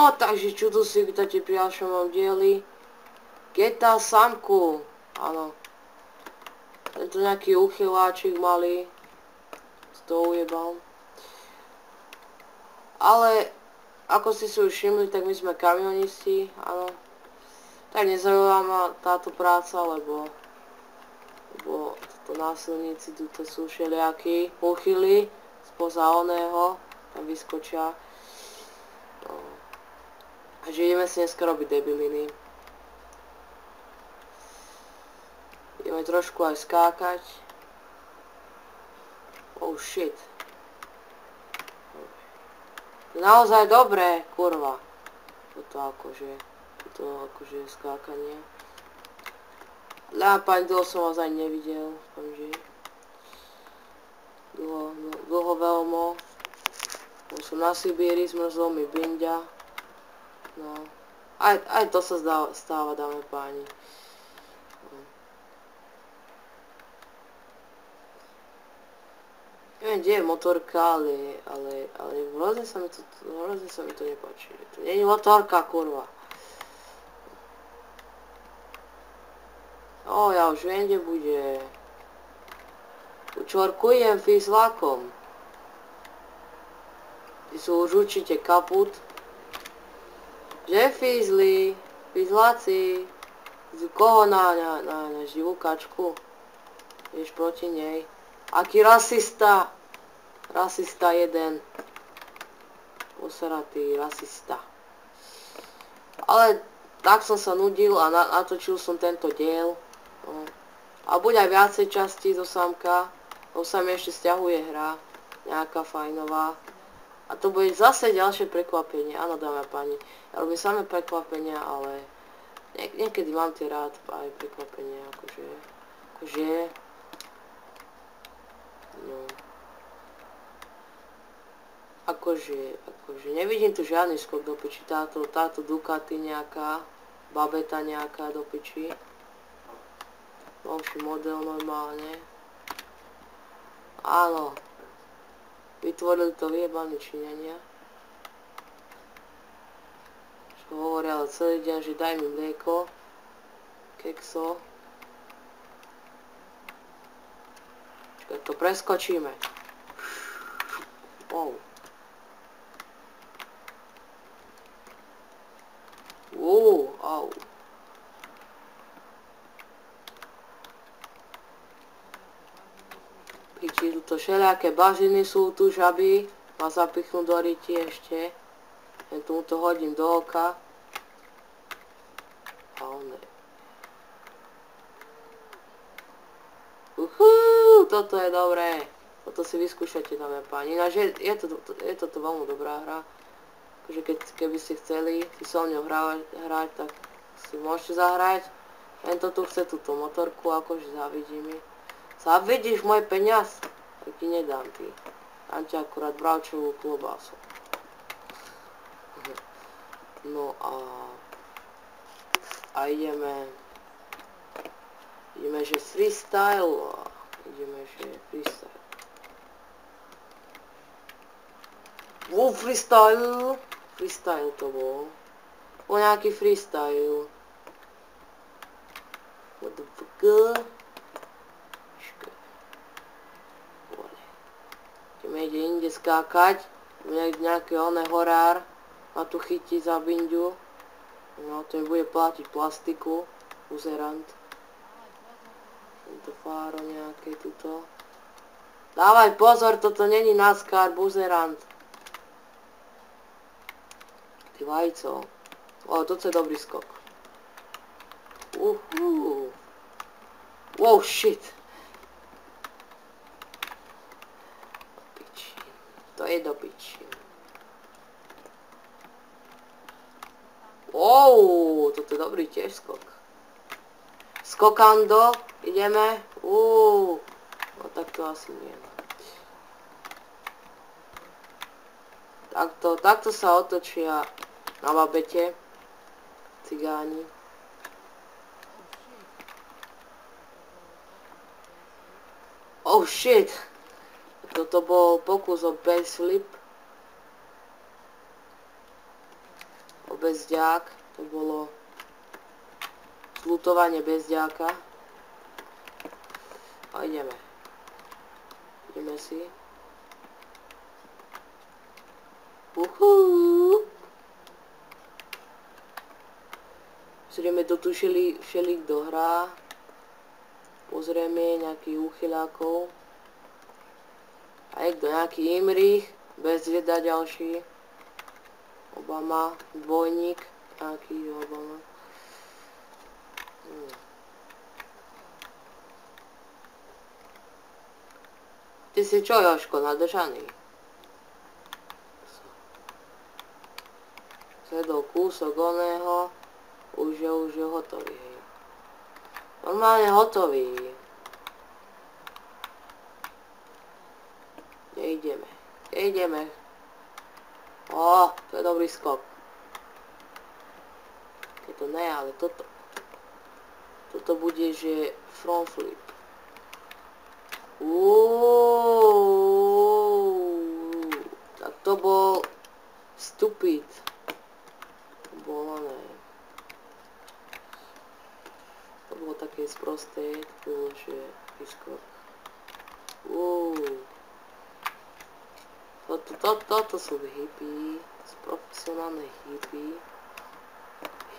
No, takže čo tu si vítate pri ďalšom mojom dieli. GTA Samku. Áno. Tento nejaký uchyláčik malý. To ujebal. Ale, ako ste si už všimli, tak my sme kamionisti. Áno. Tak nezaujíma ma táto práca, lebo toto násilníci tu sú všelijakí uchyli spoza oného. Tam vyskočia. Takže ideme si dneska robiť debiliny. Ideme trošku aj skákať. Oh shit. Naozaj dobré, kurva. Toto akože skákanie. Lápaň, dlho som vás ani nevidel. Dlho veľmo. Som na Sibíri, zmrzlo mi binďa. No, aj to sa stáva, dáme páni. Neviem, kde je motorka, ale hrozne sa mi to nepáči. To nie je motorka, kurva. Ja už viem, kde bude. Učorkujem fízlakom. Ty sú už určite kaput. Že fízláci, koho na živú kačku? Vieš proti nej. Aký rasista? Rasista jeden. Poseratý rasista. Ale tak som sa nudil a natočil som tento diel. No. A buď aj viacej častí zo Samka. Lebo sa mi ešte stiahuje hra. Nejaká fajnová. A to bude zase ďalšie prekvapenie. Áno, dáme a páni. Ja robím samé prekvapenia, ale niekedy mám tie rád aj prekvapenia, akože. No. Akože, nevidím tu žiadny skok do piči. Táto Ducati nejaká, babeta nejaká do piči. Novší model normálne. Áno. Vytvorili to vyjebaní Číňania. Čo hovoria ale celý deň, že daj mi mlieko. Kekso. Čakaj, to preskočíme. Wow. Au. Piči, tuto všelijaké bažiny sú tu, žaby. Ma zapichnú do ryti ešte. Len tomu to hodím do oka. A one. Toto je dobré. Toto si vyskúšate, dáme páni. Ináč je toto veľmi dobrá hra. Takže keby ste chceli si so mňou hrať, tak si môžete zahrať. Len to tu chce túto motorku, akože zavidí mi. Zavidíš môj peniaz? Tak ti nedám, ty. Dám ti akurát bravčovú klobásu. No a ideme že freestyle. Freestyle to bol. Bol nejaký freestyle. What the fuck? Ideme inde skákať. Nejaký horár ma tu chytí za binďu. No to mi bude platiť plastiku. Buzerant. Tento fáro nejaké tuto. Dávaj pozor, toto není NASCAR, buzerant. Ty vajco. Toto je dobrý skok. Wow, shit. To je do piči. Toto je dobrý tiež skok. Skokando, ideme. No tak to asi nie. Takto sa otočia na babete cigáni. Oh shit. Toto bol pokus o backflip. bezďák. To bolo zlutovanie bezďáka. A ideme. Ideme si. Zrejme to tu všelik dohrá. Pozrieme nejakých úchylákov. A je to nejaký Imrich, bez veda ďalší. Obama, dvojník, nejaký Obama. Ty si čo, Jožko, nadržaný? Zjedol kúsok oného, už je hotový. Normálne hotový. Ideme. Ó, to je dobrý skok. Je to ne, ale toto. Toto bude, že front flip. Tak to bol stupid. To bolo ne. To bolo také sprosté, to bolo, že vyskok. Toto sú hippie, profesionálne hippie.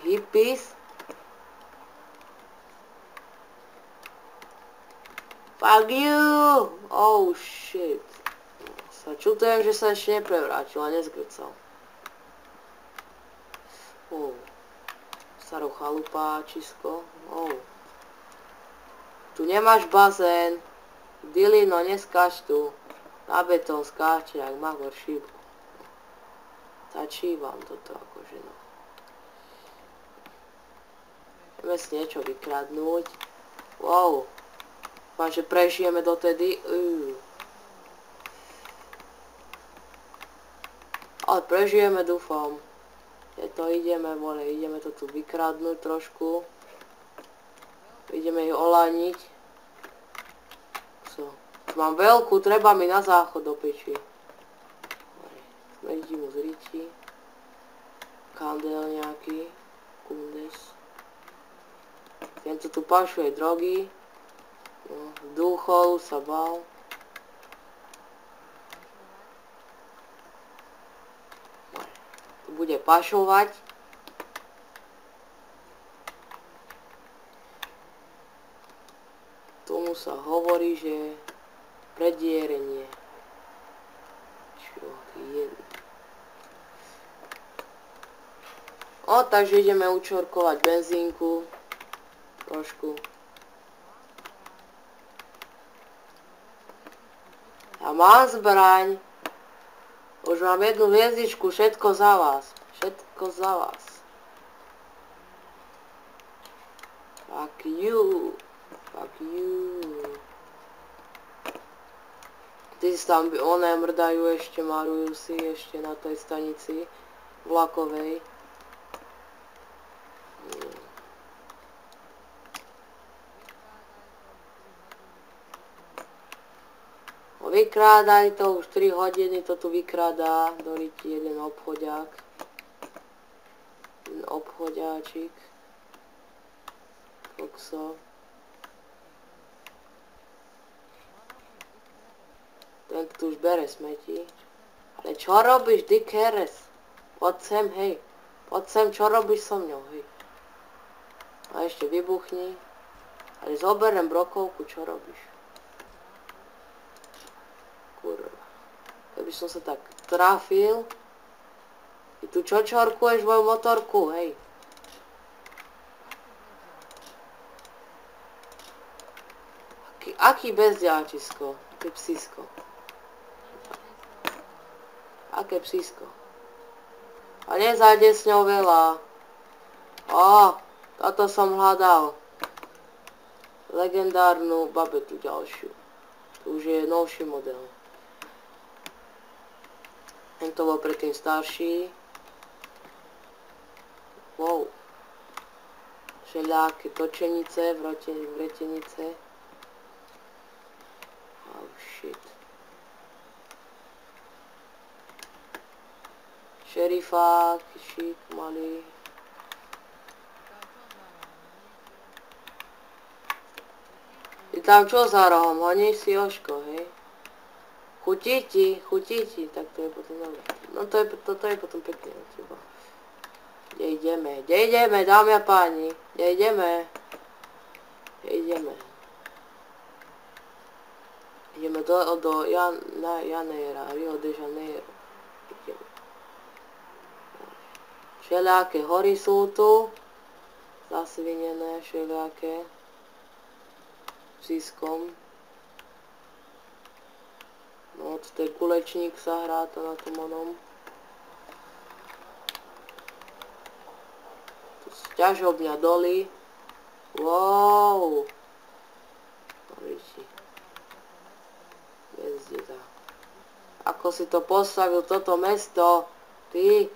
Hippies. Fuck you! Oh shit. Sa čutujem, že sa ešte neprevrátil a nezgrcal. Starou chalupáčisko. Tu nemáš bazén. Dilino, neskáč tu. Na betón skáče, jak Magor šípku. Stačí vám toto akože no. Ideme si niečo vykradnúť. Wow. Dúfam, že prežijeme dotedy. Ale prežijeme, dúfam. Ideme to tu vykradnúť trošku. Ideme ich olaniť. Mám veľkú, treba mi na záchod do peči. Smrdí mu z riti. Kandel nejaký. Kundes. Tento tu pašuje drogy. Dúchol, sa bál. Tu bude pašovať. Tomu sa hovorí, že predierenie. Takže ideme učorkovať benzínku. Trošku. Ja mám zbraň. Už mám jednu hviezdičku, všetko za vás. Všetko za vás. Fuck you. Fuck you. Ty si tam, oné mrdajú ešte, marujú si ešte na tej stanici vlakovej. Vykrádaj to, už 3 hodiny to tu vykrádá, do riti jeden obchodiák. Jeden obchodiáčik. Kokso. Ten tu už bere smeti. Ale čo robíš, Dick Harris? Poď sem, hej. Poď sem, čo robíš so mňou, hej. A ešte vybuchni. Ale zoberiem brokovku, čo robíš? Kurva. Keby som sa tak trafil. Ty tu čo čorkuješ moju motorku, hej. Aký bezďáčisko? Aké psísko? Aké psísko? A nezajde s ňou veľa. Toto som hľadal. Legendárnu babetu ďalšiu. To už je novší model. Tento bol predtým starší. Wow. Všelijaké točenice, vretenice. Oh shit. šerifa, šík malý. Ty tam čo za rohom? Honíš si Jožko, hej? Chutí ti, tak to je potom dobré. No toto je potom pekné od teba. Kde ideme, dámy a páni? Kde ideme? Ideme do Janeira, Rio de Janeiro. Všelijaké hory sú tu. Zasvinené, všelijaké. Psískom. No, to je kulečník sa hrá to na tom onom. Tu sú ťažobňa doly. Wow. Ako si to postavil toto mesto. Ty,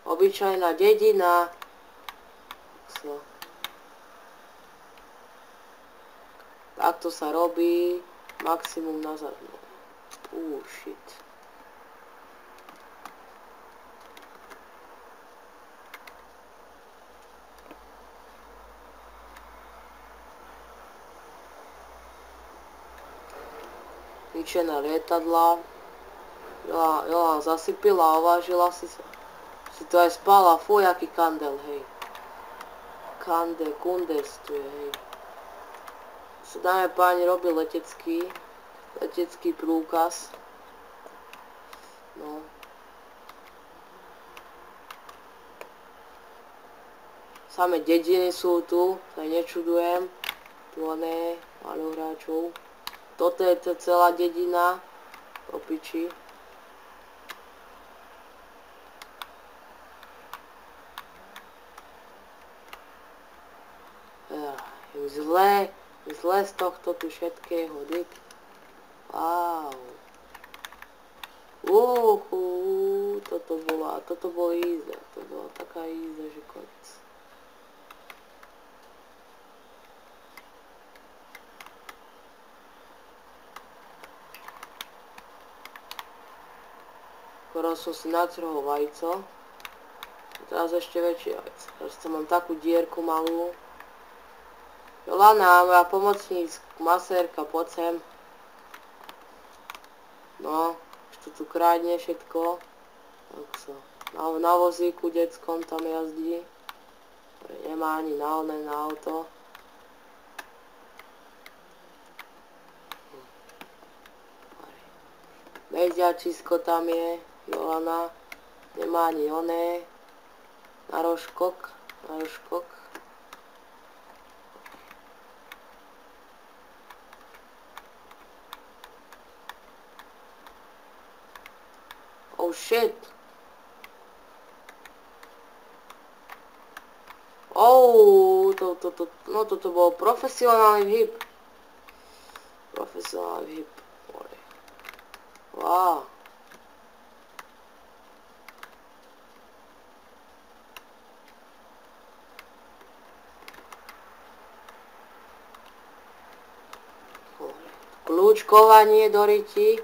obyčajná dedina. Takto sa robí. Maximum nazad. Shit. Ničené lietadla. Jo, zasypila, ovážila si to aj spala. Fuj, aký kandel, hej. Kundes tu je, hej. Sa dáme páni robil letecký prúkaz. No. Samé dediny sú tu, sa nečudujem. Tu oné, málo hráčov. Toto je celá dedina. Do piči. Zle z tohto tu všetkého, dyk. Wow. Toto bolo jízda. To bola taká jízda, že konec. Skoro som si natrhol vajco. Teraz ešte väčšie vajco. Teraz mám takú dierku malú. Jolana, moja pomocníc, masérka, poď sem. No, ešte tu krádne všetko. Tak sa. Na vozíku detskom tam jazdí. Nemá ani na auto. Bezďačisko tam je, Jolana. Nemá ani oné. Na rožkok. Oh shit. Toto bol profesionálny vhip. Wow. Kľúčkovanie do ryti,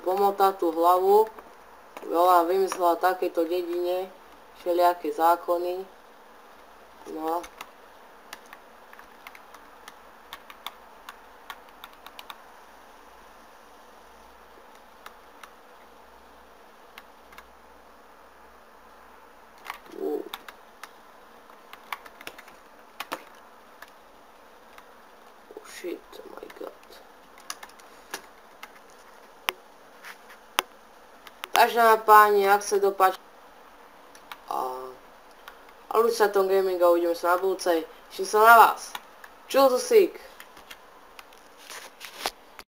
pomotá tú hlavu. Veľa vymyslela takéto dedine, všelijaké zákony. No. Shit, oh my god. Takže páni, ak sa dopáči a ľudia sa tom gaming a uvidíme sa na budúcej. Teším sa na vás. Čul to sík.